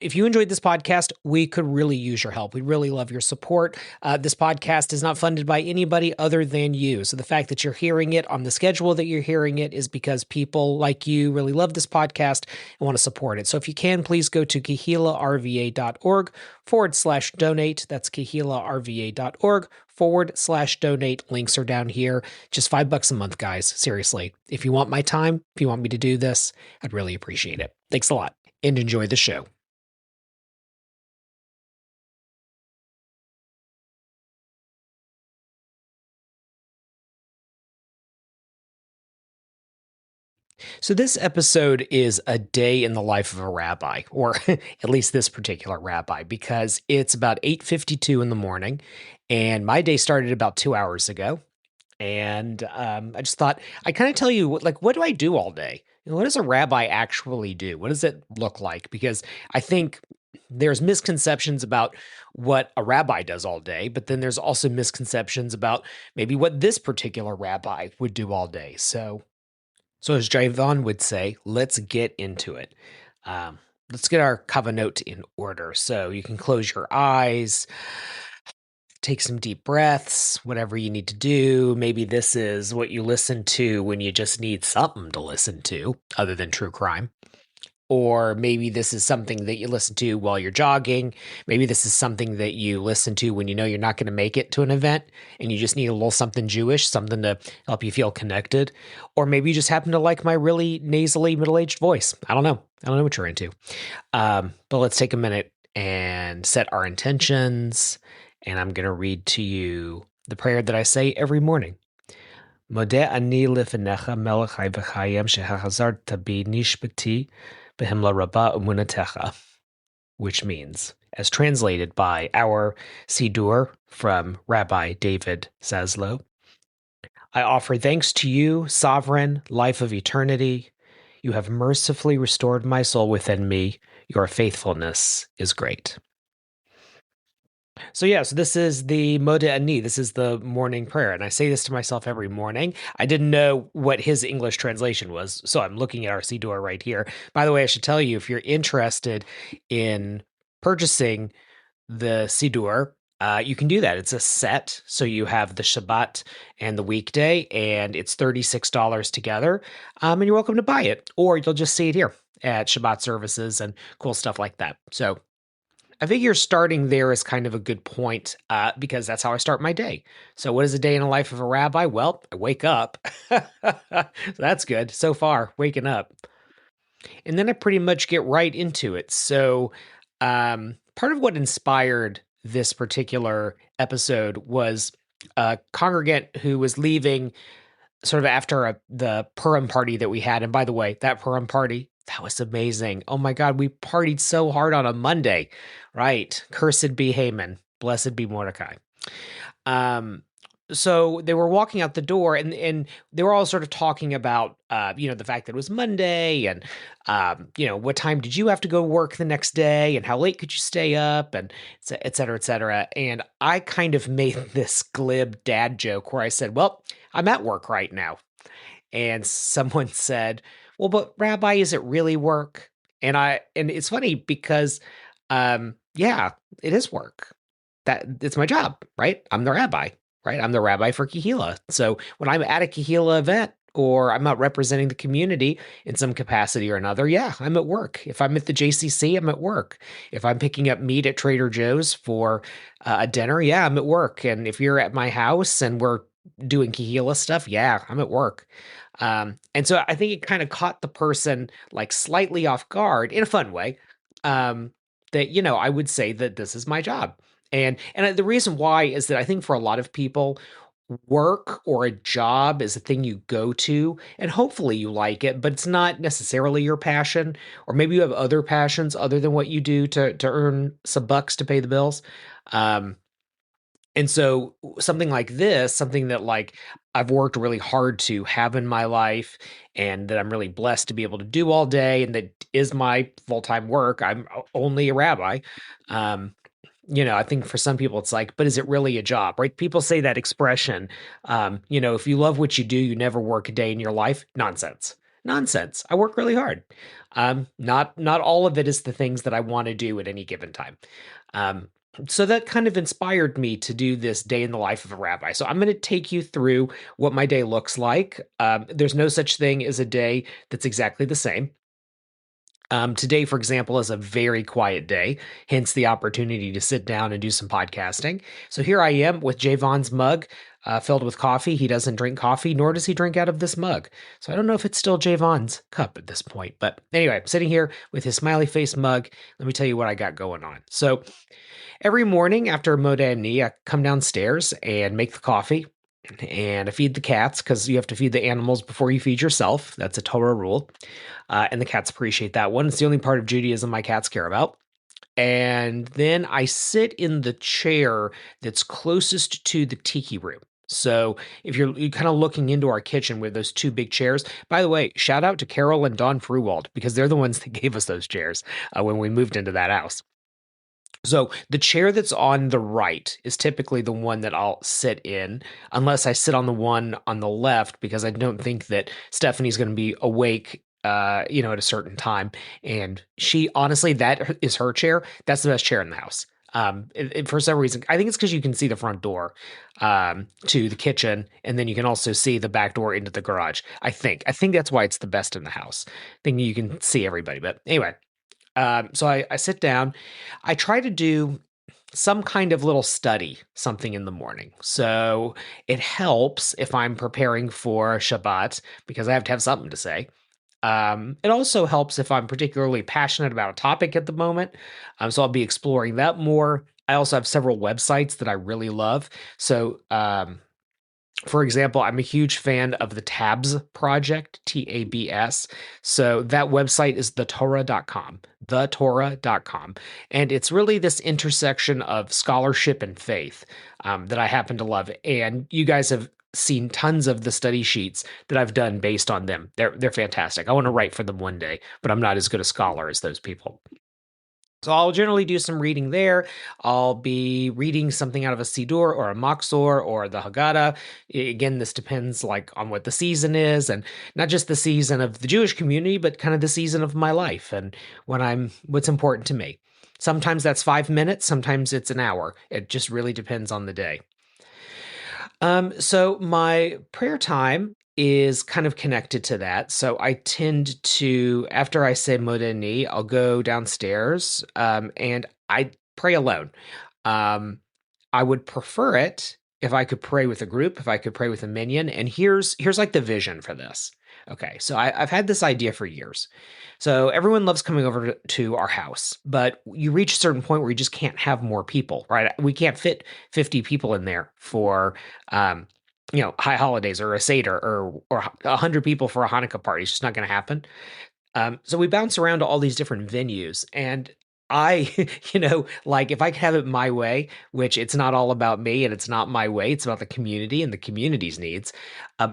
if you enjoyed this podcast, we could really use your help. We'd really love your support. This podcast is not funded by anybody other than you. So the fact that you're hearing it on the schedule that you're hearing it is because people like you really love this podcast and want to support it. So if you can, please go to kehilarva.org/donate. That's kehilarva.org/donate. Links are down here. Just $5 a month, guys. Seriously. If you want my time, if you want me to do this, I'd really appreciate it. Thanks a lot and enjoy the show. So this episode is a day in the life of a rabbi, or at least this particular rabbi, because it's about 8:52 in the morning, and my day started about 2 hours ago. And I just thought I'd kind of tell you, what do I do all day? What does a rabbi actually do? What does it look like? Because I think there's misconceptions about what a rabbi does all day, but then there's also misconceptions about maybe what this particular rabbi would do all day. So as Javon would say, let's get into it. Let's get our kavanot in order. So you can close your eyes, take some deep breaths, whatever you need to do. Maybe this is what you listen to when you just need something to listen to other than true crime. Or maybe this is something that you listen to while you're jogging. Maybe this is something that you listen to when you know you're not going to make it to an event and you just need a little something Jewish, something to help you feel connected. Or maybe you just happen to like my really nasally middle-aged voice. I don't know. I don't know what you're into. But let's take a minute and set our intentions. And I'm going to read to you the prayer that I say every morning. Modeh ani lefenecha melech chai v'chayim shehachazarta bi nishbati b'himla rabba u'munatecha, which means, as translated by our Siddur from Rabbi David Zaslow, I offer thanks to you, sovereign, life of eternity. You have mercifully restored my soul within me. Your faithfulness is great. So this is the Modeh Ani. This is the morning prayer. And I say this to myself every morning. I didn't know what his English translation was, so I'm looking at our Siddur right here. By the way, I should tell you, if you're interested in purchasing the Siddur, you can do that. It's a set, so you have the Shabbat and the weekday, and it's $36 together. And you're welcome to buy it, or you'll just see it here at Shabbat services and cool stuff like that. So I figure starting there is kind of a good point because that's how I start my day. So what is a day in the life of a rabbi? Well, I wake up. So that's good. So far, waking up. And then I pretty much get right into it. So part of what inspired this particular episode was a congregant who was leaving sort of after the Purim party that we had. And by the way, that Purim party, that was amazing. Oh my God, we partied so hard on a Monday, right? Cursed be Haman, blessed be Mordecai. So they were walking out the door and they were all sort of talking about, the fact that it was Monday and, what time did you have to go work the next day and how late could you stay up and et cetera, et cetera. And I kind of made this glib dad joke where I said, well, I'm at work right now. And someone said, well, but Rabbi, is it really work? And it's funny because, it is work. That it's my job, right? I'm the rabbi, right? I'm the rabbi for Kehila. So when I'm at a Kehila event or I'm out representing the community in some capacity or another, I'm at work. If I'm at the JCC, I'm at work. If I'm picking up meat at Trader Joe's for a dinner, I'm at work. And if you're at my house and we're doing Kehila stuff, I'm at work. And so I think it kind of caught the person like slightly off guard in a fun way. That, I would say that this is my job. And the reason why is that I think for a lot of people, work or a job is a thing you go to and hopefully you like it, but it's not necessarily your passion, or maybe you have other passions other than what you do to earn some bucks to pay the bills. And so something like this, something that like I've worked really hard to have in my life and that I'm really blessed to be able to do all day and that is my full-time work. I'm only a rabbi. I think for some people it's like, but is it really a job, right? People say that expression, if you love what you do, you never work a day in your life. Nonsense. Nonsense. I work really hard. Not all of it is the things that I want to do at any given time. Um, so that kind of inspired me to do this day in the life of a rabbi. So I'm going to take you through what my day looks like. There's no such thing as a day that's exactly the same. Today, for example, is a very quiet day, hence the opportunity to sit down and do some podcasting. So here I am with Javon's mug filled with coffee. He doesn't drink coffee, nor does he drink out of this mug. So I don't know if it's still Javon's cup at this point. But anyway, I'm sitting here with his smiley face mug. Let me tell you what I got going on. So every morning after Modeh and I come downstairs and make the coffee. And I feed the cats because you have to feed the animals before you feed yourself. That's a Torah rule. And the cats appreciate that one. It's the only part of Judaism my cats care about. And then I sit in the chair that's closest to the tiki room. So if you're kind of looking into our kitchen with those two big chairs, by the way, shout out to Carol and Don Fruwald because they're the ones that gave us those chairs when we moved into that house. So the chair that's on the right is typically the one that I'll sit in, unless I sit on the one on the left because I don't think that Stephanie's going to be awake, at a certain time. And she honestly, that is her chair. That's the best chair in the house. For some reason, I think it's because you can see the front door to the kitchen, and then you can also see the back door into the garage. I think that's why it's the best in the house. I think you can see everybody. But anyway. So I sit down. I try to do some kind of little study, something in the morning. So it helps if I'm preparing for Shabbat because I have to have something to say. It also helps if I'm particularly passionate about a topic at the moment. So I'll be exploring that more. I also have several websites that I really love. So, for example, I'm a huge fan of the Tabs project, TABS. So that website is thetorah.com, thetorah.com. And it's really this intersection of scholarship and faith that I happen to love. And you guys have seen tons of the study sheets that I've done based on them. They're fantastic. I want to write for them one day, but I'm not as good a scholar as those people. So I'll generally do some reading there. I'll be reading something out of a Siddur or a Machzor or the Haggadah. Again, this depends like on what the season is, and not just the season of the Jewish community, but kind of the season of my life and what's important to me. Sometimes that's 5 minutes, sometimes it's an hour. It just really depends on the day. So my prayer time is kind of connected to that. So I tend to, after I say Modeh, I'll go downstairs and I pray alone. Um, I would prefer it if I could pray with a group, if I could pray with a minion. And here's like the vision for this. Okay, so I've had this idea for years. So everyone loves coming over to our house, but you reach a certain point where you just can't have more people, right? We can't fit 50 people in there for high holidays or a Seder or 100 people for a Hanukkah party. It's just not going to happen. So we bounce around to all these different venues, and I, like if I could have it my way, which it's not all about me and it's not my way, it's about the community and the community's needs,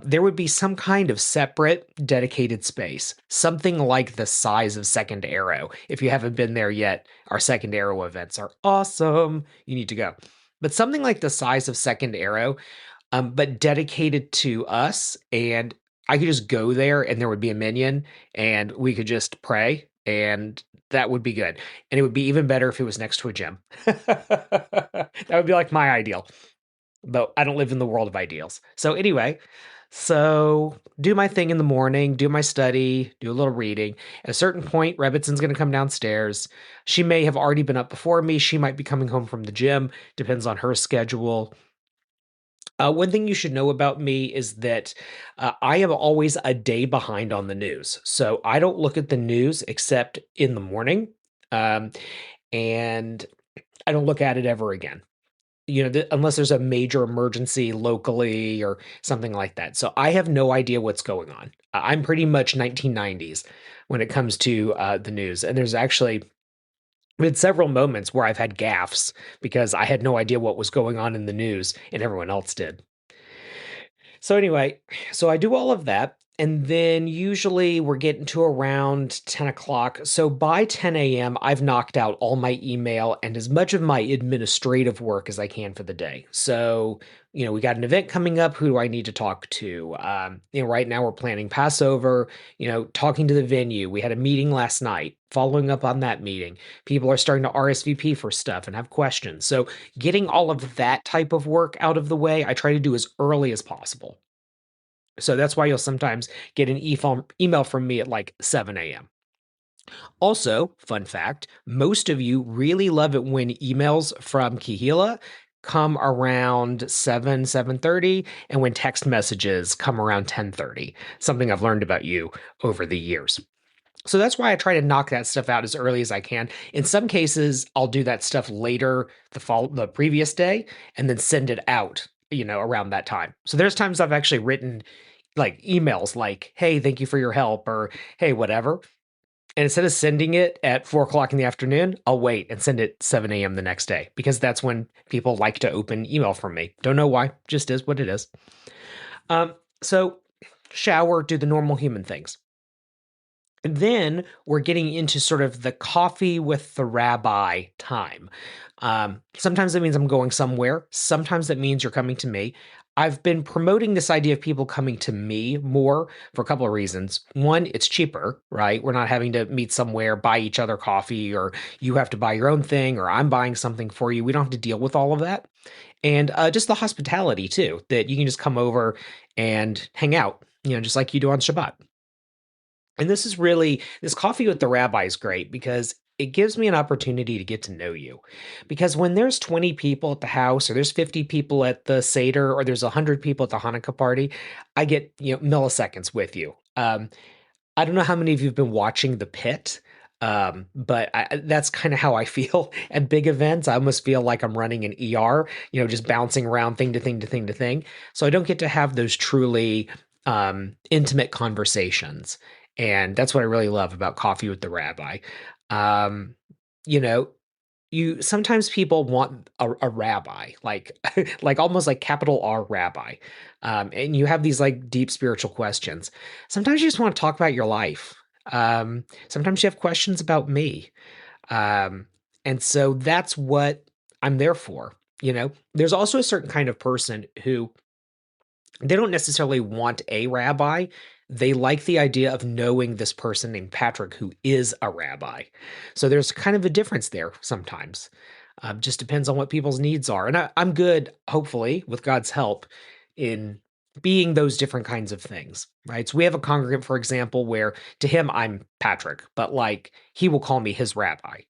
there would be some kind of separate, dedicated space, something like the size of Second Arrow. If you haven't been there yet, our Second Arrow events are awesome. You need to go. But something like the size of Second Arrow, but dedicated to us. And I could just go there and there would be a minion and we could just pray and that would be good. And it would be even better if it was next to a gym. That would be like my ideal. But I don't live in the world of ideals. So anyway, so do my thing in the morning, do my study, do a little reading. At a certain point, Rebbitzon's going to come downstairs. She may have already been up before me. She might be coming home from the gym. Depends on her schedule. One thing you should know about me is that I am always a day behind on the news. So I don't look at the news except in the morning. Um, and I don't look at it ever again. Unless there's a major emergency locally or something like that. So I have no idea what's going on. I'm pretty much 1990s when it comes to the news. And there's actually been several moments where I've had gaffes because I had no idea what was going on in the news and everyone else did. So anyway, so I do all of that. And then usually we're getting to around 10 o'clock. So by 10 a.m., I've knocked out all my email and as much of my administrative work as I can for the day. So, we got an event coming up. Who do I need to talk to? Right now we're planning Passover, talking to the venue. We had a meeting last night, following up on that meeting. People are starting to RSVP for stuff and have questions. So getting all of that type of work out of the way, I try to do as early as possible. So that's why you'll sometimes get an email from me at like 7 a.m. Also, fun fact, most of you really love it when emails from Kahila come around 7:30, and when text messages come around 10:30, something I've learned about you over the years. So that's why I try to knock that stuff out as early as I can. In some cases, I'll do that stuff later the previous day and then send it out, around that time. So there's times I've actually written like emails like, hey, thank you for your help, or hey, whatever. And instead of sending it at 4 o'clock in the afternoon, I'll wait and send it 7 a.m. the next day because that's when people like to open email from me. Don't know why, just is what it is. So shower, do the normal human things. And then we're getting into sort of the coffee with the rabbi time. Sometimes that means I'm going somewhere. Sometimes that means you're coming to me. I've been promoting this idea of people coming to me more for a couple of reasons. One, it's cheaper, right? We're not having to meet somewhere, buy each other coffee, or you have to buy your own thing, or I'm buying something for you. We don't have to deal with all of that. And just the hospitality, too, that you can just come over and hang out, just like you do on Shabbat. And this coffee with the rabbi is great because it gives me an opportunity to get to know you. Because when there's 20 people at the house, or there's 50 people at the Seder, or there's 100 people at the Hanukkah party, I get, milliseconds with you. I don't know how many of you have been watching The Pit, but that's kind of how I feel at big events. I almost feel like I'm running an ER, just bouncing around thing to thing to thing to thing. So I don't get to have those truly intimate conversations. And that's what I really love about coffee with the rabbi. Um, you know, you sometimes people want a rabbi, like like almost like capital R rabbi. And you have these like deep spiritual questions. Sometimes you just want to talk about your life. Sometimes you have questions about me. Um, and so that's what I'm there for. There's also a certain kind of person who they don't necessarily want a rabbi. They like the idea of knowing this person named Patrick who is a rabbi. So there's kind of a difference there sometimes. Just depends on what people's needs are. And I'm good, hopefully, with God's help, in being those different kinds of things, right? So we have a congregant, for example, where to him, I'm Patrick, but like he will call me his rabbi.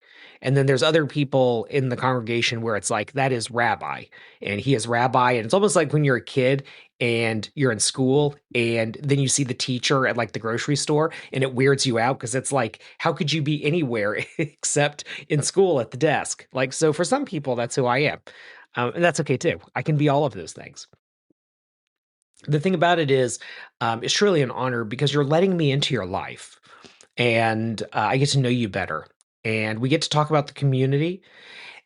And then there's other people in the congregation where it's like, that is rabbi, and he is rabbi. And it's almost like when you're a kid and you're in school and then you see the teacher at like the grocery store and it weirds you out because it's like, how could you be anywhere except in school at the desk? Like, so for some people, that's who I am. And that's okay too. I can be all of those things. The thing about it is, it's truly an honor because you're letting me into your life and I get to know you better. And we get to talk about the community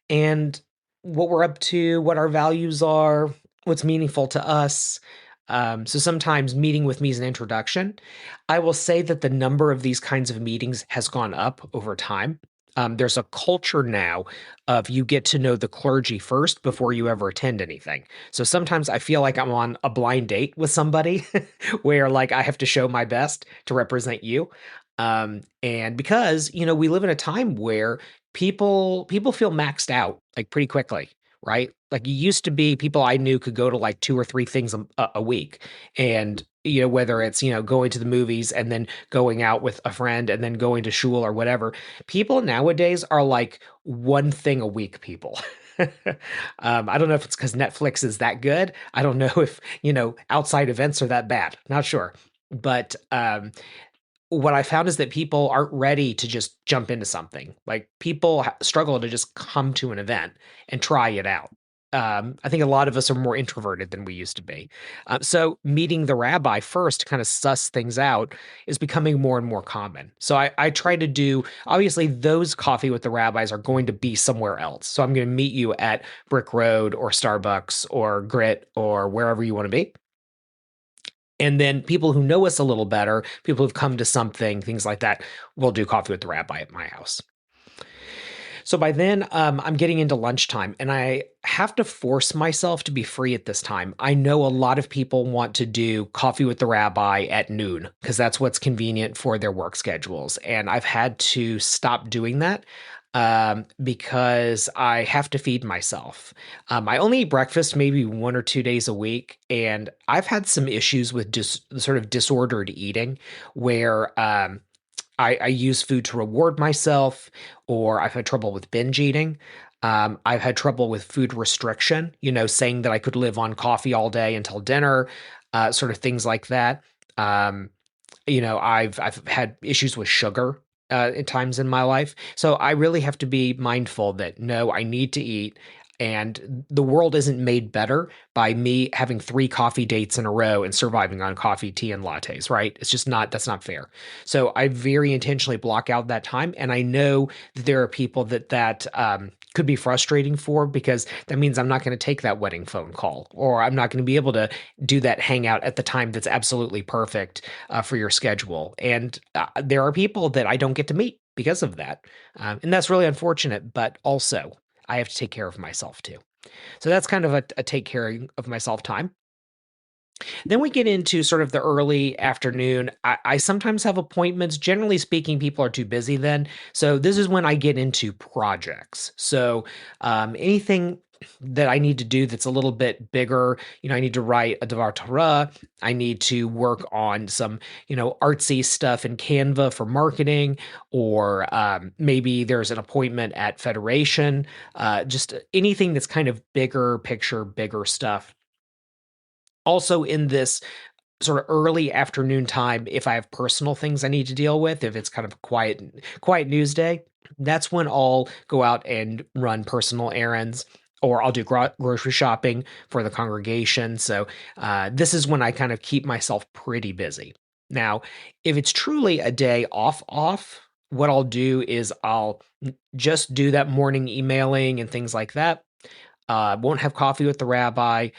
and what we're up to, what our values are, what's meaningful to us. So sometimes meeting with me is an introduction. I will say that the number of these kinds of meetings has gone up over time. There's a culture now of you get to know the clergy first before you ever attend anything. So sometimes I feel like I'm on a blind date with somebody where like I have to show my best to represent you. And because, we live in a time where people feel maxed out like pretty quickly, right? Like it used to be people I knew could go to like two or three things a week. And, whether it's, going to the movies and then going out with a friend and then going to shul or whatever, people nowadays are like one thing a week people. I don't know if it's because Netflix is that good. I don't know if, outside events are that bad. Not sure. But what I found is that people aren't ready to just jump into something. Like people struggle to just come to an event and try it out. I think a lot of us are more introverted than we used to be. So meeting the rabbi first to kind of suss things out is becoming more and more common. So I try to do, obviously, those coffee with the rabbis are going to be somewhere else. So I'm going to meet you at Brick Road or Starbucks or Grit or wherever you want to be. And then people who know us a little better, people who've come to something, things like that, will do coffee with the rabbi at my house. So by then, I'm getting into lunchtime and I have to force myself to be free at this time. I know a lot of people want to do coffee with the rabbi at noon because that's what's convenient for their work schedules. And I've had to stop doing that because I have to feed myself. I only eat breakfast maybe 1 or 2 days a week. And I've had some issues with sort of disordered eating where I use food to reward myself, or I've had trouble with binge eating. I've had trouble with food restriction, saying that I could live on coffee all day until dinner, sort of things like that. Um, I've had issues with sugar at times in my life. So I really have to be mindful that no, I need to eat. And the world isn't made better by me having 3 coffee dates in a row and surviving on coffee, tea, and lattes, right? It's just not, that's not fair. So I very intentionally block out that time. And I know that there are people that could be frustrating for because that means I'm not going to take that wedding phone call or I'm not going to be able to do that hangout at the time that's absolutely perfect for your schedule. And there are people that I don't get to meet because of that. And that's really unfortunate, but also I have to take care of myself too. So that's kind of a take care of myself time. Then we get into sort of the early afternoon. I sometimes have appointments. Generally speaking, people are too busy then. So this is when I get into projects. So anything that I need to do that's a little bit bigger, I need to write a Devar Torah. I need to work on some, artsy stuff in Canva for marketing, or maybe there's an appointment at Federation. Just anything that's kind of bigger picture, bigger stuff. Also in this sort of early afternoon time, if I have personal things I need to deal with, if it's kind of a quiet news day, that's when I'll go out and run personal errands, or I'll do grocery shopping for the congregation. So this is when I kind of keep myself pretty busy. Now, if it's truly a day off, what I'll do is I'll just do that morning emailing and things like that. Won't have coffee with the rabbi.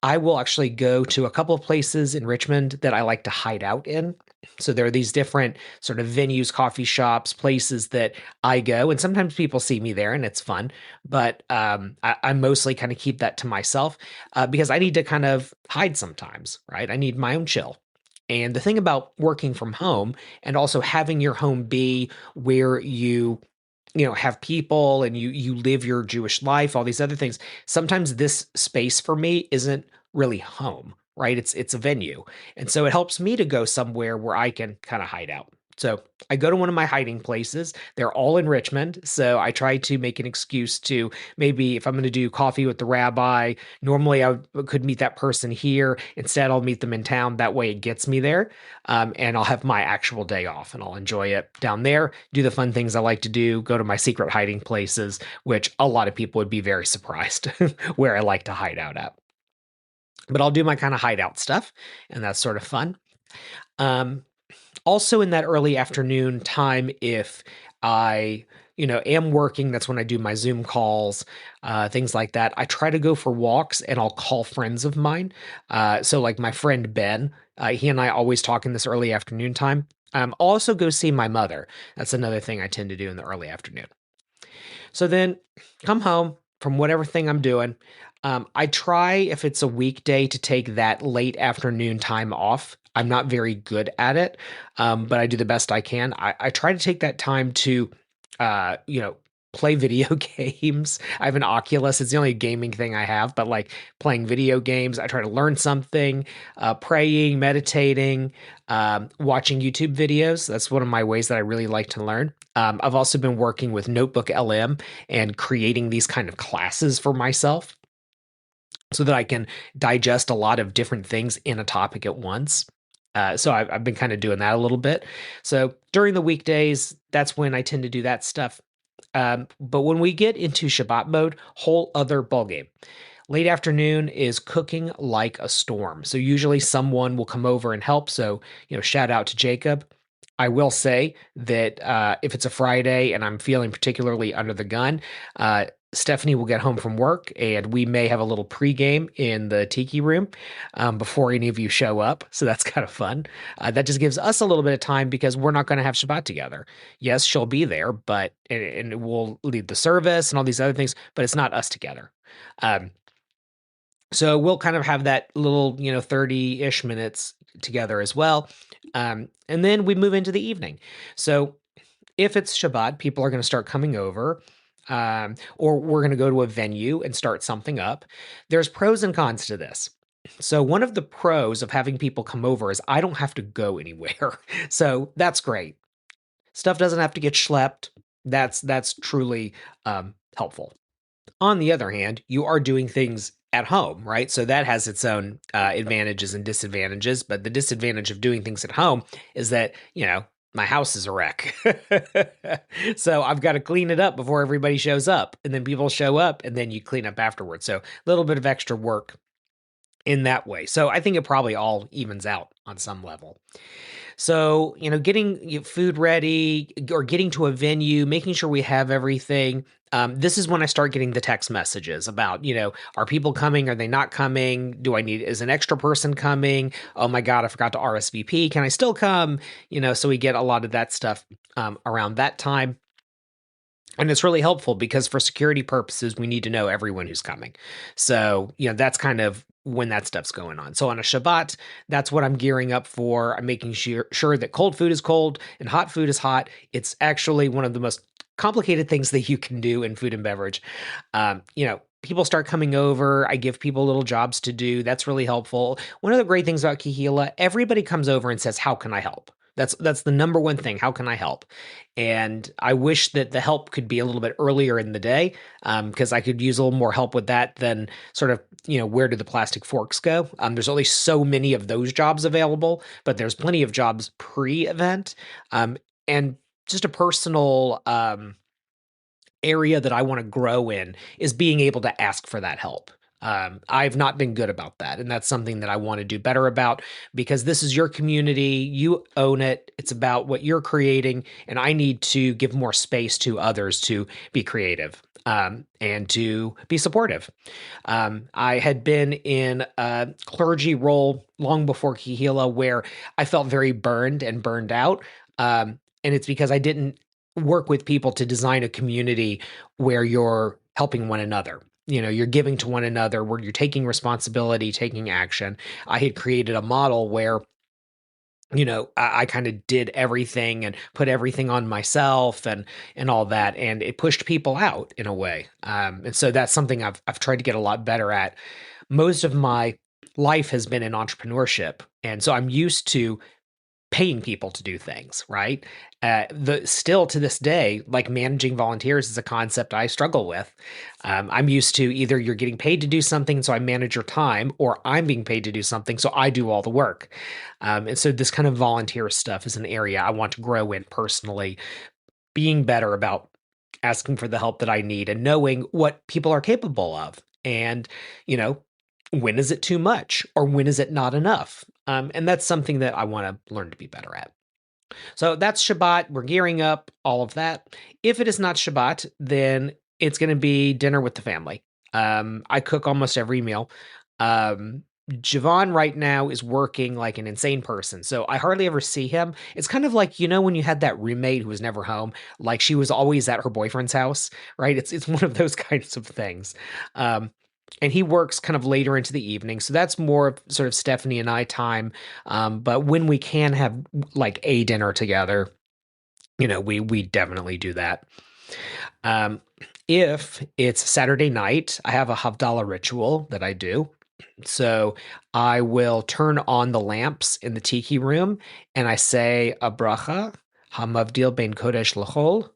I will actually go to a couple of places in Richmond that I like to hide out in. So there are these different sort of venues, coffee shops, places that I go, and sometimes people see me there, and it's fun. But I mostly kind of keep that to myself because I need to kind of hide sometimes, right? I need my own chill. And the thing about working from home and also having your home be where you have people and you live your Jewish life, all these other things. Sometimes this space for me isn't really home, right? It's a venue. And so it helps me to go somewhere where I can kind of hide out. So I go to one of my hiding places. They're all in Richmond. So I try to make an excuse to maybe if I'm going to do coffee with the rabbi, normally could meet that person here. Instead, I'll meet them in town. That way it gets me there. And I'll have my actual day off and I'll enjoy it down there, do the fun things I like to do, go to my secret hiding places, which a lot of people would be very surprised where I like to hide out at. But I'll do my kind of hideout stuff, and that's sort of fun. Um, Also in that early afternoon time, if I, am working, that's when I do my Zoom calls, things like that. I try to go for walks and I'll call friends of mine. So like my friend Ben, he and I always talk in this early afternoon time. I'll also go see my mother. That's another thing I tend to do in the early afternoon. So then come home from whatever thing I'm doing. I try, if it's a weekday, to take that late afternoon time off. I'm not very good at it, but I do the best I can. I try to take that time to, play video games. I have an Oculus. It's the only gaming thing I have, but like playing video games, I try to learn something, praying, meditating, watching YouTube videos. That's one of my ways that I really like to learn. I've also been working with Notebook LM and creating these kind of classes for myself so that I can digest a lot of different things in a topic at once. So I've been kind of doing that a little bit. So during the weekdays, that's when I tend to do that stuff. But when we get into Shabbat mode, whole other ballgame. Late afternoon is cooking like a storm. So usually someone will come over and help. So, shout out to Jacob. I will say that if it's a Friday and I'm feeling particularly under the gun, Stephanie will get home from work, and we may have a little pregame in the tiki room before any of you show up. So that's kind of fun. That just gives us a little bit of time because we're not going to have Shabbat together. Yes, she'll be there, but and we'll lead the service and all these other things, but it's not us together. Um, so we'll kind of have that little, 30-ish minutes together as well. And then we move into the evening. So if it's Shabbat, people are going to start coming over, or we're going to go to a venue and start something up. There's pros and cons to this. So one of the pros of having people come over is I don't have to go anywhere. So that's great. Stuff doesn't have to get schlepped. That's truly helpful. On the other hand, you are doing things at home, right? So that has its own advantages and disadvantages. But the disadvantage of doing things at home is that, my house is a wreck. So I've got to clean it up before everybody shows up. And then people show up and then you clean up afterwards. So a little bit of extra work in that way. So I think it probably all evens out on some level. So, getting food ready or getting to a venue, making sure we have everything. This is when I start getting the text messages about, are people coming? Are they not coming? Is an extra person coming? Oh my God, I forgot to RSVP. Can I still come? So we get a lot of that stuff around that time. And it's really helpful because for security purposes, we need to know everyone who's coming. So, that's kind of when that stuff's going on. So on a Shabbat, that's what I'm gearing up for. I'm making sure that cold food is cold and hot food is hot. It's actually one of the most complicated things that you can do in food and beverage. People start coming over. I give people little jobs to do. That's really helpful. One of the great things about Kihila, everybody comes over and says, how can I help? That's the number one thing. How can I help? And I wish that the help could be a little bit earlier in the day, because I could use a little more help with that than sort of, where do the plastic forks go? There's only so many of those jobs available, but there's plenty of jobs pre-event. And just a personal area that I want to grow in is being able to ask for that help. I've not been good about that. And that's something that I want to do better about because this is your community. You own it. It's about what you're creating. And I need to give more space to others to be creative and to be supportive. I had been in a clergy role long before Kihila where I felt very burned and burned out. And it's because I didn't work with people to design a community where you're helping one another. You're giving to one another, where you're taking responsibility, taking action. I had created a model where, I kind of did everything and put everything on myself and all that, and it pushed people out in a way. And so that's something I've tried to get a lot better at. Most of my life has been in entrepreneurship, and so I'm used to paying people to do things, right? Still to this day, like managing volunteers is a concept I struggle with. I'm used to either you're getting paid to do something, so I manage your time, or I'm being paid to do something, so I do all the work. And so this kind of volunteer stuff is an area I want to grow in personally, being better about asking for the help that I need and knowing what people are capable of. And, when is it too much or when is it not enough? And that's something that I want to learn to be better at. So that's Shabbat. We're gearing up, all of that. If it is not Shabbat, then it's going to be dinner with the family. I cook almost every meal. Javon right now is working like an insane person, so I hardly ever see him. It's kind of like, when you had that roommate who was never home, like she was always at her boyfriend's house, right? It's one of those kinds of things. And he works kind of later into the evening. So that's more of sort of Stephanie and I time. But when we can have like a dinner together, we definitely do that. If it's Saturday night, I have a Havdalah ritual that I do. So I will turn on the lamps in the tiki room and I say a bracha, Hamavdil ben Kodesh l'chol,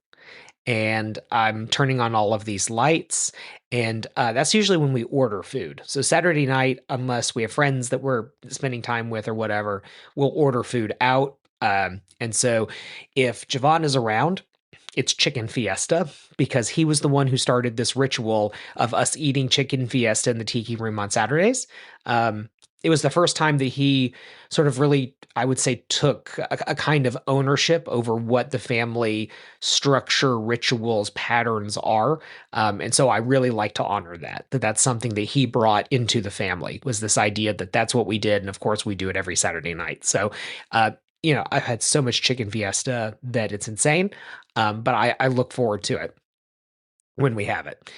and I'm turning on all of these lights. And that's usually when we order food. So Saturday night, unless we have friends that we're spending time with or whatever, we'll order food out. And so if Javon is around, it's chicken fiesta because he was the one who started this ritual of us eating chicken fiesta in the tiki room on Saturdays. it was the first time that he sort of really, I would say, took a kind of ownership over what the family structure, rituals, patterns are. And so I really like to honor that that's something that he brought into the family, was this idea that that's what we did. And of course, we do it every Saturday night. So, uh, I've had so much chicken fiesta that it's insane. But I look forward to it when we have it.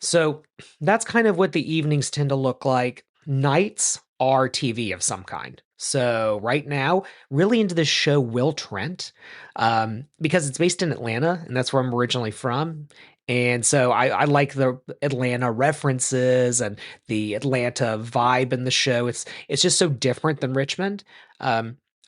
So that's kind of what the evenings tend to look like. Nights are TV of some kind. So right now, really into this show Will Trent, because it's based in Atlanta, and that's where I'm originally from. And so I like the Atlanta references and the Atlanta vibe in the show. It's just so different than Richmond.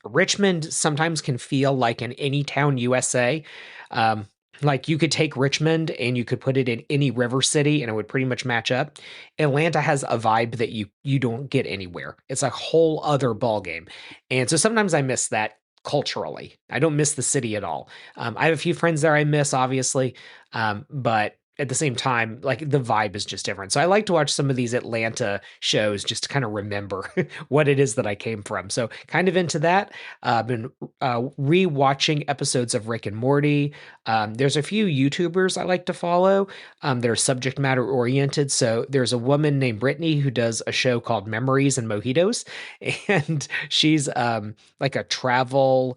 Richmond sometimes can feel like an any town USA. Um, like you could take Richmond and you could put it in any river city and it would pretty much match up. Atlanta has a vibe that you don't get anywhere. It's a whole other ball game. And so sometimes I miss that culturally. I don't miss the city at all. I have a few friends there I miss, obviously. But at the same time, like the vibe is just different. So I like to watch some of these Atlanta shows just to kind of remember what it is that I came from. So kind of into that. I've been rewatching episodes of Rick and Morty. There's a few YouTubers I like to follow. That are subject matter oriented. So there's a woman named Brittany who does a show called Memories and Mojitos, and she's like a travel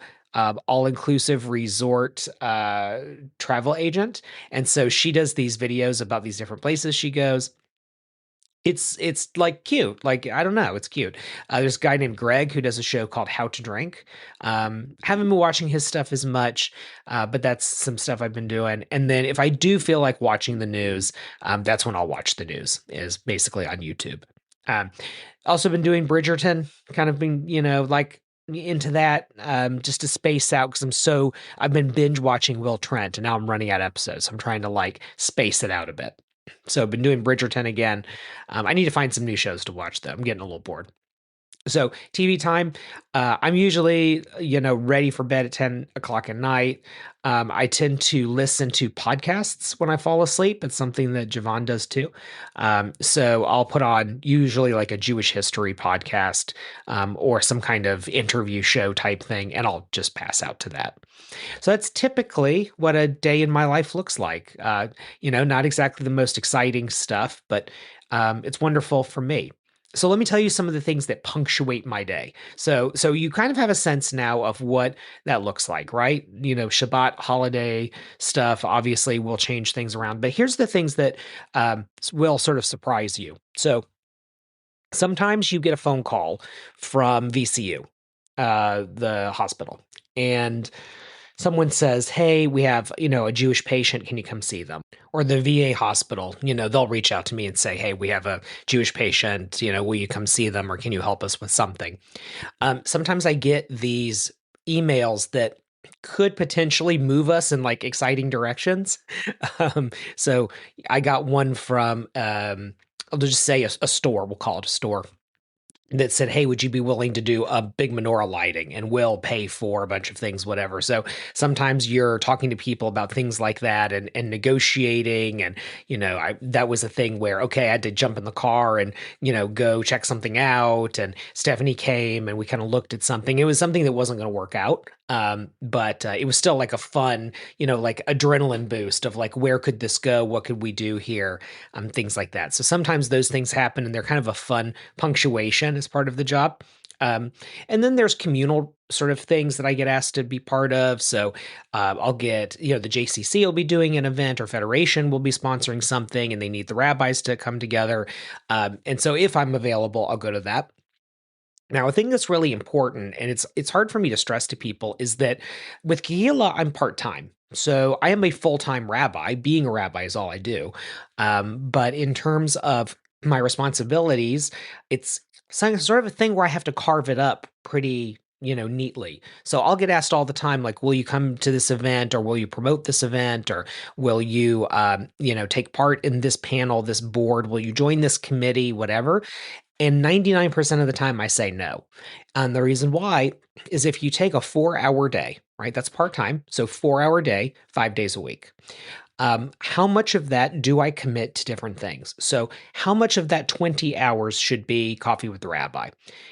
all-inclusive resort travel agent. And so she does these videos about these different places she goes. It's like cute. Like, I don't know, it's cute. There's a guy named Greg who does a show called How to Drink. Haven't been watching his stuff as much, but that's some stuff I've been doing. And then if I do feel like watching the news, that's when I'll watch the news, is basically on YouTube. Um, Also been doing Bridgerton, kind of been, like into that, just to space out because I've been binge watching Will Trent and now I'm running out of episodes. So I'm trying to like space it out a bit. So I've been doing Bridgerton again. I need to find some new shows to watch though. I'm getting a little bored. So TV time, I'm usually, ready for bed at 10 o'clock at night. I tend to listen to podcasts when I fall asleep. It's something that Javon does too. So I'll put on usually like a Jewish history podcast, or some kind of interview show type thing, and I'll just pass out to that. So that's typically what a day in my life looks like. Not exactly the most exciting stuff, but it's wonderful for me. So let me tell you some of the things that punctuate my day. So you kind of have a sense now of what that looks like, right? Shabbat holiday stuff obviously will change things around, but here's the things that will sort of surprise you. So sometimes you get a phone call from VCU, the hospital, and someone says, "Hey, we have, a Jewish patient. Can you come see them?" Or the VA hospital, they'll reach out to me and say, "Hey, we have a Jewish patient. Will you come see them, or can you help us with something?" Sometimes I get these emails that could potentially move us in like exciting directions. So I got one from, I'll just say a store. We'll call it a store that said, "Hey, would you be willing to do a big menorah lighting and we'll pay for a bunch of things, whatever." So sometimes you're talking to people about things like that and negotiating. And, that was a thing where, okay, I had to jump in the car and, go check something out. And Stephanie came and we kind of looked at something. It was something that wasn't going to work out. But it was still like a fun, like adrenaline boost of like, where could this go? What could we do here? Things like that. So sometimes those things happen and they're kind of a fun punctuation as part of the job. And then there's communal sort of things that I get asked to be part of. So I'll get, the JCC will be doing an event, or Federation will be sponsoring something and they need the rabbis to come together. And so if I'm available, I'll go to that. Now, a thing that's really important, and it's hard for me to stress to people, is that with Kehillah, I'm part-time. So I am a full-time rabbi. Being a rabbi is all I do. But in terms of my responsibilities, it's sort of a thing where I have to carve it up pretty, neatly. So I'll get asked all the time, like, will you come to this event, or will you promote this event, or will you, take part in this panel, this board, will you join this committee, whatever. And 99% of the time I say no. And the reason why is if you take a 4-hour day, right? That's part-time. So 4-hour day, 5 days a week. How much of that do I commit to different things? So, how much of that 20 hours should be coffee with the rabbi?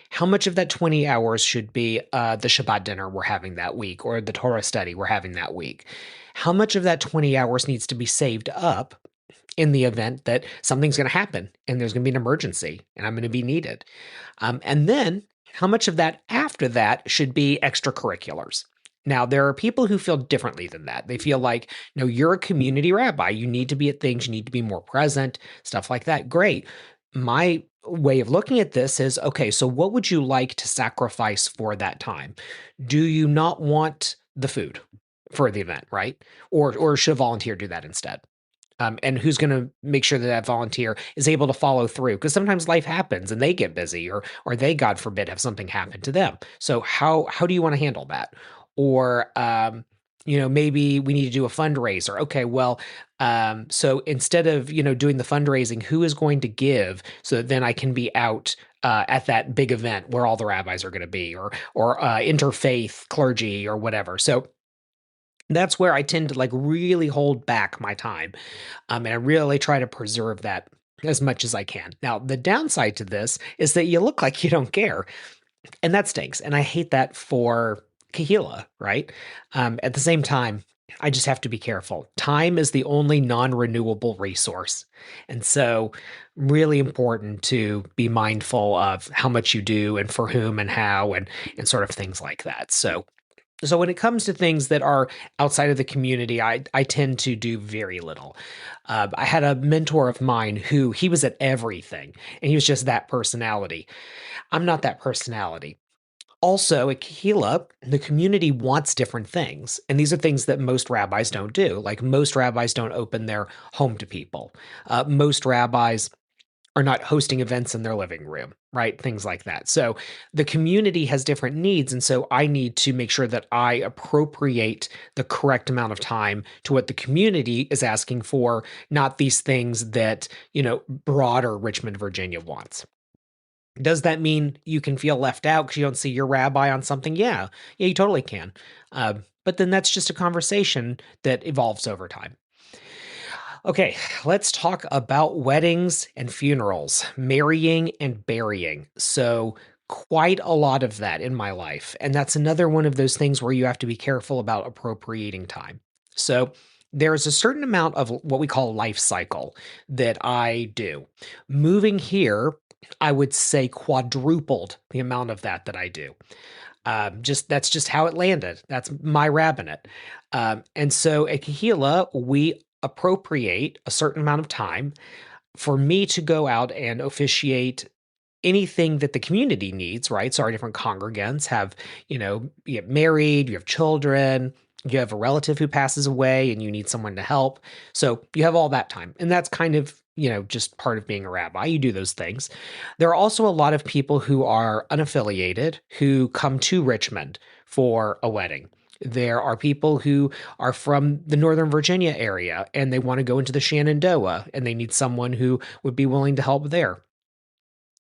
How much of that 20 hours should be the Shabbat dinner we're having that week or the Torah study we're having that week? How much of that 20 hours needs to be saved up in the event that something's going to happen and there's going to be an emergency and I'm going to be needed? And then how much of that after that should be extracurriculars? Now, there are people who feel differently than that. They feel like, no, you're a community rabbi. You need to be at things, you need to be more present, stuff like that. Great. My way of looking at this is okay, so what would you like to sacrifice for that time? Do you not want the food for the event, right? Or should a volunteer do that instead? And who's going to make sure that that volunteer is able to follow through? Because sometimes life happens and they get busy, or they, God forbid, have something happen to them. So how do you want to handle that? Or maybe we need to do a fundraiser. Okay, well, so instead of doing the fundraising, who is going to give so that then I can be out at that big event where all the rabbis are going to be, or interfaith clergy or whatever. So that's where I tend to like really hold back my time. And I really try to preserve that as much as I can. Now, the downside to this is that you look like you don't care. And that stinks. And I hate that for Kahila, right? At the same time, I just have to be careful. Time is the only non-renewable resource. And so really important to be mindful of how much you do and for whom and how and sort of things like that. So when it comes to things that are outside of the community, I tend to do very little. I had a mentor of mine who he was at everything, and he was just that personality. I'm not that personality. Also, at Kehila, the community wants different things, and these are things that most rabbis don't do. Like most rabbis don't open their home to people. Most rabbis are not hosting events in their living room, right? Things like that. So the community has different needs. And so I need to make sure that I appropriate the correct amount of time to what the community is asking for, not these things that, broader Richmond, Virginia wants. Does that mean you can feel left out because you don't see your rabbi on something? Yeah, you totally can. But then that's just a conversation that evolves over time. Okay, let's talk about weddings and funerals, marrying and burying. So, quite a lot of that in my life. And that's another one of those things where you have to be careful about appropriating time. So, there's a certain amount of what we call life cycle that I do. Moving here, I would say quadrupled the amount of that I do. That's just how it landed. That's my rabbinate. And so at Kahila, we appropriate a certain amount of time for me to go out and officiate anything that the community needs, right? So our different congregants have, you get married, you have children, you have a relative who passes away and you need someone to help. So you have all that time. And that's kind of, just part of being a rabbi. You do those things. There are also a lot of people who are unaffiliated who come to Richmond for a wedding. There are people who are from the Northern Virginia area and they want to go into the Shenandoah and they need someone who would be willing to help there.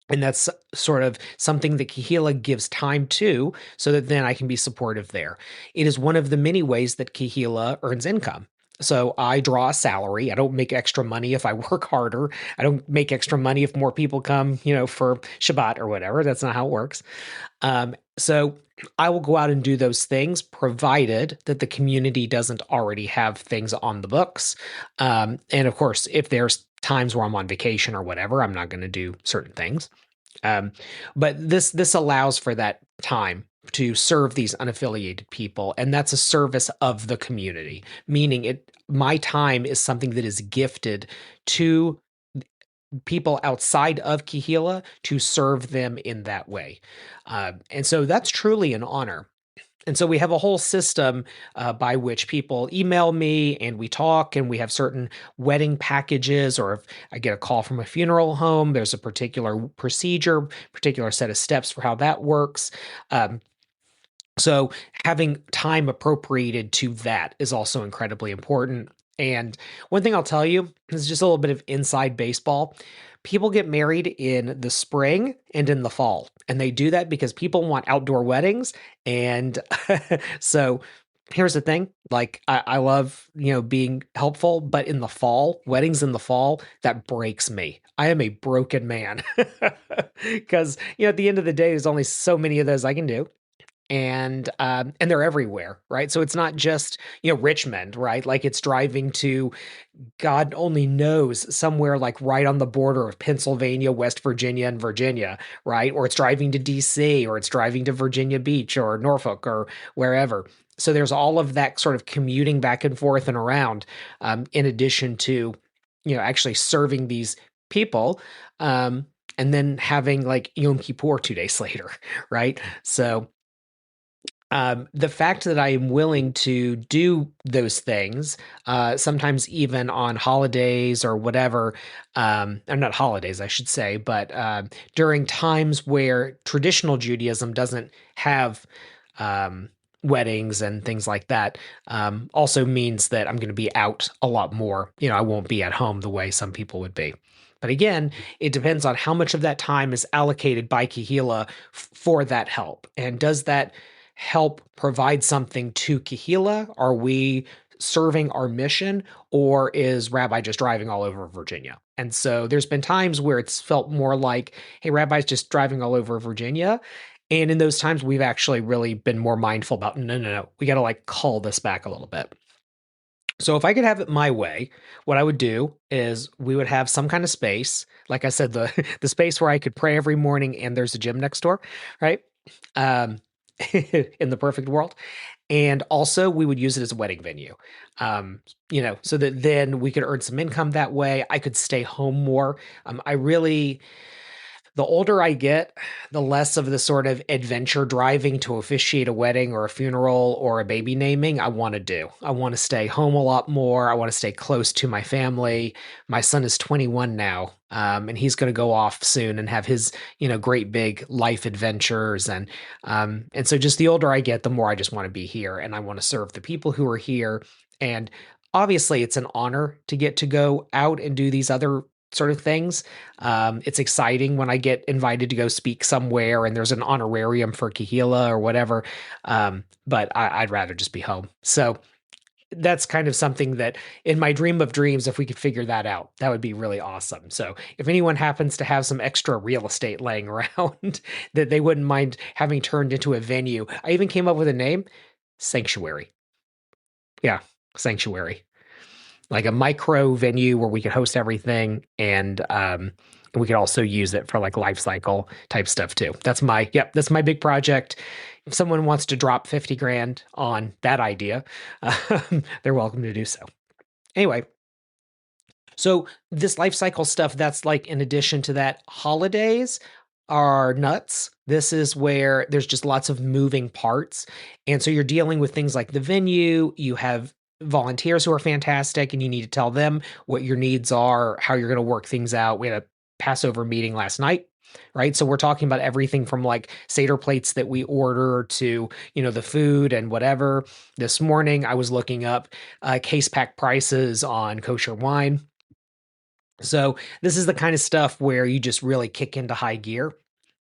And that's sort of something that Kahila gives time to so that then I can be supportive there. It is one of the many ways that Kahila earns income. So I draw a salary. I don't make extra money if I work harder. I don't make extra money if more people come, for Shabbat or whatever. That's not how it works. So I will go out and do those things, provided that the community doesn't already have things on the books. And of course, if there's times where I'm on vacation or whatever, I'm not going to do certain things. But this allows for that time to serve these unaffiliated people, and that's a service of the community, meaning my time is something that is gifted to people outside of Kahila to serve them in that way. And so that's truly an honor. And so we have a whole system by which people email me and we talk, and we have certain wedding packages, or if I get a call from a funeral home, there's a particular procedure, particular set of steps for how that works. So having time appropriated to that is also incredibly important. And one thing I'll tell you is just a little bit of inside baseball. People get married in the spring and in the fall, and they do that because people want outdoor weddings. And so here's the thing, like I love, being helpful, but in the fall, weddings in the fall, that breaks me. I am a broken man because, at the end of the day, there's only so many of those I can do. And they're everywhere, right? So it's not just, Richmond, right? Like it's driving to God only knows, somewhere like right on the border of Pennsylvania, West Virginia, and Virginia, right? Or it's driving to DC, or it's driving to Virginia Beach or Norfolk or wherever. So there's all of that sort of commuting back and forth and around, in addition to, actually serving these people, and then having like Yom Kippur 2 days later, right? So the fact that I am willing to do those things, sometimes even on holidays or whatever, or not holidays, I should say, but during times where traditional Judaism doesn't have weddings and things like that, also means that I'm going to be out a lot more. I won't be at home the way some people would be. But again, it depends on how much of that time is allocated by Kahila for that help. And does that help provide something to Kahila? Are we serving our mission, or is Rabbi just driving all over Virginia? And so there's been times where it's felt more like, hey, Rabbi's just driving all over Virginia. And in those times, we've actually really been more mindful about, no, no, no, we got to like call this back a little bit. So if I could have it my way, what I would do is we would have some kind of space. Like I said, the the space where I could pray every morning and there's a gym next door, right? Um, in the perfect world. And also we would use it as a wedding venue. So that then we could earn some income that way. I could stay home more. I really The older I get, the less of the sort of adventure driving to officiate a wedding or a funeral or a baby naming I want to do. I want to stay home a lot more. I want to stay close to my family. My son is 21 now, and he's going to go off soon and have his, great big life adventures. And so just the older I get, the more I just want to be here, and I want to serve the people who are here. And obviously, it's an honor to get to go out and do these other sort of things. It's exciting when I get invited to go speak somewhere and there's an honorarium for Kahila or whatever. But I'd rather just be home. So that's kind of something that in my dream of dreams, if we could figure that out, that would be really awesome. So if anyone happens to have some extra real estate laying around that they wouldn't mind having turned into a venue, I even came up with a name: Sanctuary. Yeah, Sanctuary, like a micro venue where we could host everything, and we could also use it for like lifecycle type stuff too. That's my big project. If someone wants to drop 50 grand on that idea, they're welcome to do so. Anyway, so this life cycle stuff, that's like in addition to that, holidays are nuts. This is where there's just lots of moving parts. And so you're dealing with things like the venue, you have volunteers who are fantastic, and you need to tell them what your needs are, how you're going to work things out. We had a Passover meeting last night, right? So we're talking about everything from like Seder plates that we order to, the food and whatever. This morning, I was looking up case pack prices on kosher wine. So this is the kind of stuff where you just really kick into high gear.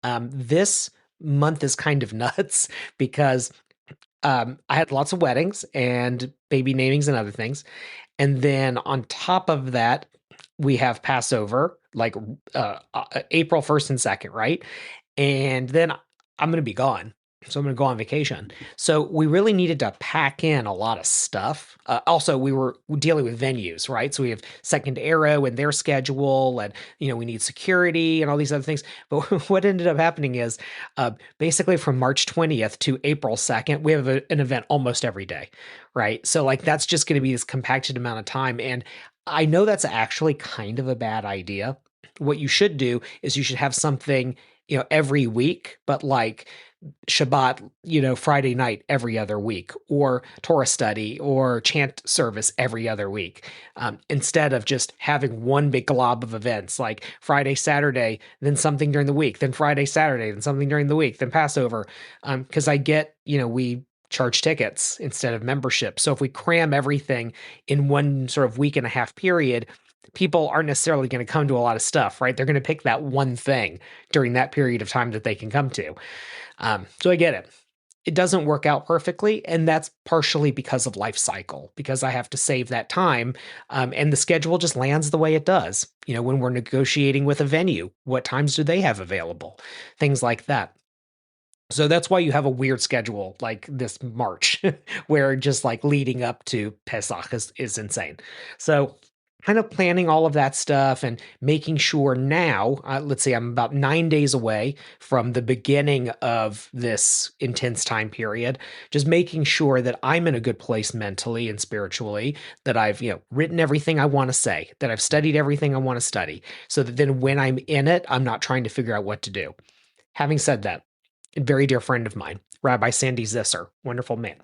This month is kind of nuts because I had lots of weddings and baby namings and other things. And then on top of that, we have Passover, like April 1st and 2nd, right? And then I'm going to be gone. So I'm going to go on vacation. So we really needed to pack in a lot of stuff. Also, we were dealing with venues, right? So we have Second Arrow and their schedule, and we need security and all these other things. But what ended up happening is, basically from March 20th to April 2nd, we have an event almost every day, right? So like that's just going to be this compacted amount of time, and I know that's actually kind of a bad idea. What you should do is you should have something, every week, but like Shabbat, Friday night every other week, or Torah study or chant service every other week, instead of just having one big glob of events like Friday, Saturday, then something during the week, then Friday, Saturday, then something during the week, then Passover. Because I get, we charge tickets instead of membership. So if we cram everything in one sort of week and a half period, people aren't necessarily going to come to a lot of stuff, right? They're going to pick that one thing during that period of time that they can come to. So I get it. it doesn't work out perfectly, and that's partially because of life cycle, because I have to save that time, and the schedule just lands the way it does. When we're negotiating with a venue, what times do they have available? Things like that. So that's why you have a weird schedule like this March, where just like leading up to Pesach is insane. So kind of planning all of that stuff and making sure now, let's say I'm about 9 days away from the beginning of this intense time period, just making sure that I'm in a good place mentally and spiritually, that I've, written everything I want to say, that I've studied everything I want to study, so that then when I'm in it, I'm not trying to figure out what to do. Having said that, a very dear friend of mine, Rabbi Sandy Zisser, wonderful man.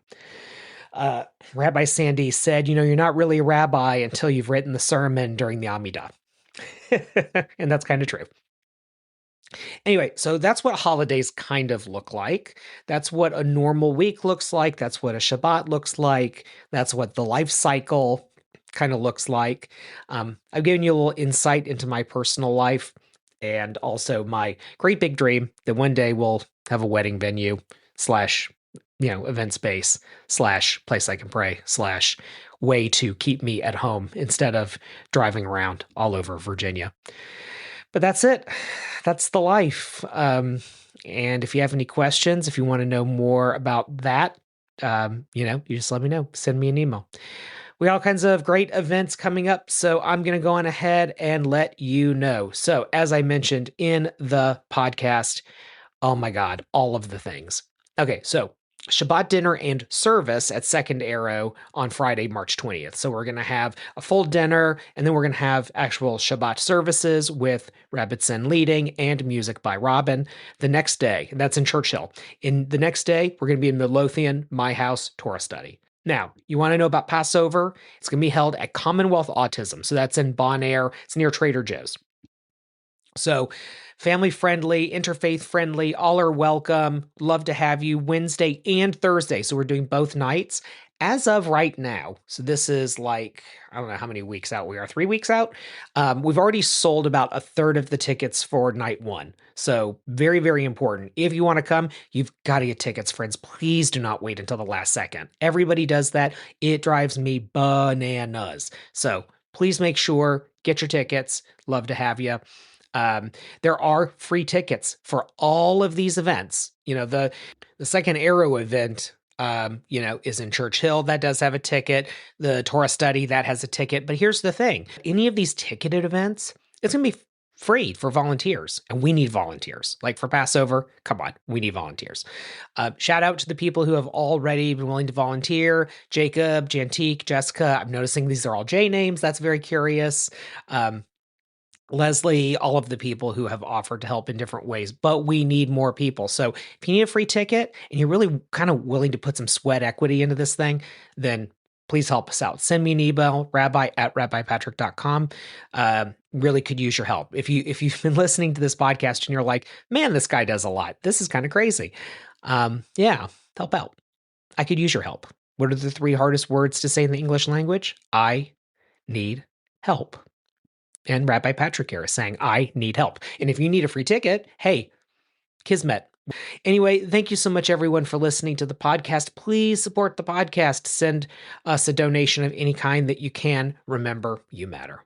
Uh, Rabbi Sandy said, you're not really a rabbi until you've written the sermon during the Amidah. And that's kind of true. Anyway, so that's what holidays kind of look like. That's what a normal week looks like. That's what a Shabbat looks like. That's what the life cycle kind of looks like. I've given you a little insight into my personal life, and also my great big dream that one day we'll have a wedding venue slash, event space slash place I can pray slash way to keep me at home instead of driving around all over Virginia. But that's it. That's the life. And if you have any questions, if you want to know more about that, you just let me know. Send me an email. We got all kinds of great events coming up, so I'm going to go on ahead and let you know. So, as I mentioned in the podcast, oh my God, all of the things. Okay, so Shabbat dinner and service at Second Arrow on Friday, March 20th. So we're going to have a full dinner, and then we're going to have actual Shabbat services with Rebbitzin leading and music by Robin. The next day, that's in Churchill. In the next day, we're going to be in Midlothian, my house, Torah study. Now, you want to know about Passover? It's going to be held at Commonwealth Autism. So that's in Bon Air. It's near Trader Joe's. So family friendly, interfaith friendly, all are welcome. Love to have you Wednesday and Thursday. So we're doing both nights as of right now. So this is like, I don't know how many weeks out we are, 3 weeks out. We've already sold about a third of the tickets for night one. So very, very important. If you want to come, you've got to get tickets, friends. Please do not wait until the last second. Everybody does that. It drives me bananas. So please make sure, get your tickets. Love to have you. There are free tickets for all of these events. The Second Arrow event, is in Churchill. That does have a ticket. The Torah study, that has a ticket. But here's the thing. Any of these ticketed events, it's going to be free for volunteers. And we need volunteers. Like for Passover, come on, we need volunteers. Shout out to the people who have already been willing to volunteer. Jacob, Jantique, Jessica. I'm noticing these are all J names. That's very curious. Leslie, all of the people who have offered to help in different ways, but we need more people. So if you need a free ticket and you're really kind of willing to put some sweat equity into this thing, then please help us out. Send me an email, rabbi@rabbipatrick.com. Really could use your help. If you've been listening to this podcast and you're like, man, this guy does a lot. This is kind of crazy. Help out. I could use your help. What are the 3 hardest words to say in the English language? I need help. And Rabbi Patrick here is saying, I need help. And if you need a free ticket, hey, Kismet. Anyway, thank you so much, everyone, for listening to the podcast. Please support the podcast. Send us a donation of any kind that you can. Remember, you matter.